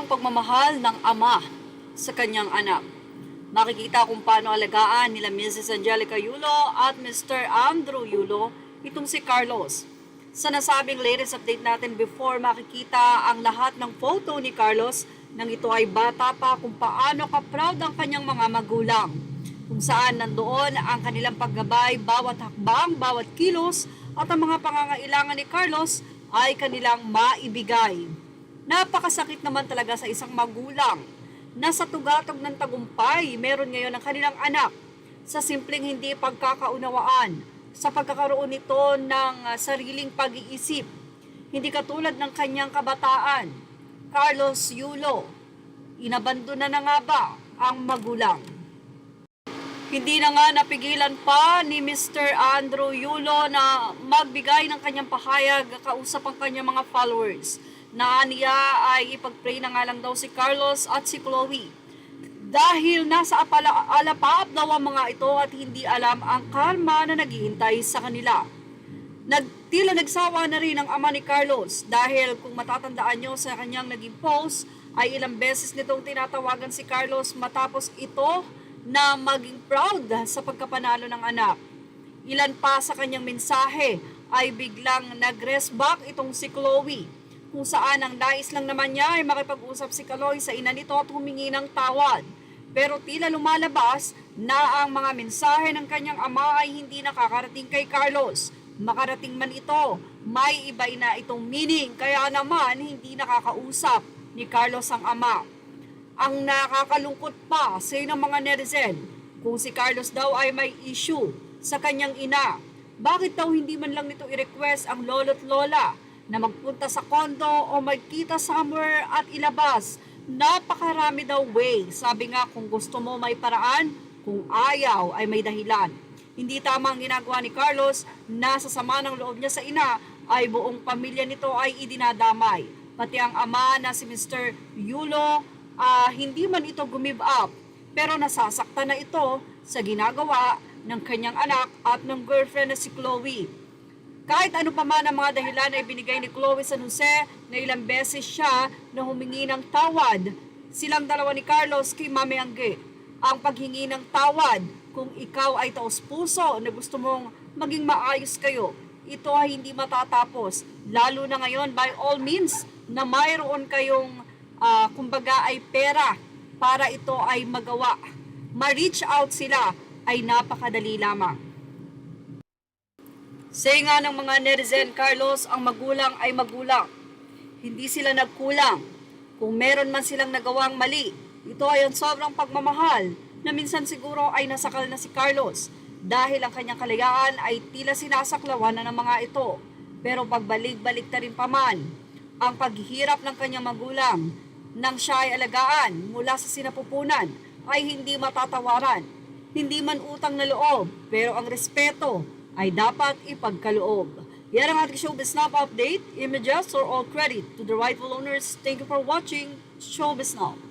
pagmamahal ng ama sa kanyang anak. Makikita kung paano alagaan nila Mrs. Angelica Yulo at Mr. Andrew Yulo itong si Carlos. Sa nasabing latest update natin before, makikita ang lahat ng photo ni Carlos nang ito ay bata pa kung paano ka-proud ang kanyang mga magulang. Kung saan nandoon ang kanilang paggabay bawat hakbang, bawat kilos at ang mga pangangailangan ni Carlos ay kanilang maibigay. Napakasakit naman talaga sa isang magulang na sa tugatog ng tagumpay meron ngayon ang kanilang anak sa simpleng hindi pagkakaunawaan sa pagkakaroon nito ng sariling pag-iisip. Hindi katulad ng kanyang kabataan. Carlos Yulo, inabandona na nga ba ang magulang? Hindi na nga napigilan pa ni Mr. Andrew Yulo na magbigay ng kanyang pahayag kausap ang kanyang mga followers na niya ay ipag-pray na nga lang daw si Carlos at si Chloe. Dahil nasa alapaap daw ang mga ito at hindi alam ang karma na naghihintay sa kanila. Tila nagsawa na rin ang ama ni Carlos dahil kung matatandaan nyo sa kanyang naging post ay ilang beses nitong tinatawagan si Carlos matapos ito na maging proud sa pagkapanalo ng anak. Ilan pa sa kanyang mensahe ay biglang nag-respect itong si Chloe, kung saan ang nais lang naman niya ay makipag-usap si Chloe sa ina nito at humingi ng tawad. Pero tila lumalabas na ang mga mensahe ng kanyang ama ay hindi nakakarating kay Carlos. Makarating man ito, may iba na itong meaning, kaya naman hindi nakakausap ni Carlos ang ama. Ang nakakalungkot pa sa ng mga netizen, kung si Carlos daw ay may issue sa kanyang ina, bakit daw hindi man lang nito i-request ang lolo't lola na magpunta sa kondo o magkita somewhere at ilabas? Napakarami daw way. Sabi nga, kung gusto mo may paraan, kung ayaw ay may dahilan. Hindi tama ang ginagawa ni Carlos na sa sama ng loob niya sa ina ay buong pamilya nito ay idinadamay. Pati ang ama na si Mr. Yulo, hindi man ito gumive up, pero nasasaktan na ito sa ginagawa ng kanyang anak at ng girlfriend na si Chloe. Kahit ano pa man ang mga dahilan ay binigay ni Chloe San Jose na ilang beses siya na humingi ng tawad, silang dalawa ni Carlos kay Mami Angge. Ang paghingi ng tawad, kung ikaw ay taos puso na gusto mong maging maayos kayo, ito ay hindi matatapos. Lalo na ngayon, by all means, na mayroon kayong kumbaga ay pera para ito ay magawa. Ma-reach out sila ay napakadali lamang. Say nga ng mga netizen, Carlos, ang magulang ay magulang. Hindi sila nagkulang. Kung meron man silang nagawang mali, ito ay ang sobrang pagmamahal na minsan siguro ay nasakal na si Carlos dahil ang kanyang kalayaan ay tila sinasaklawan na ng mga ito. Pero pagbalik-balik na rin pa man, ang paghihirap ng kanyang magulang nang siya ay alagaan mula sa sinapupunan ay hindi matatawaran. Hindi man utang na loob, pero ang respeto ay dapat ipagkaloob. Yan ang ating Showbiz Now update. Images or all credit to the rightful owners. Thank you for watching Showbiz Now.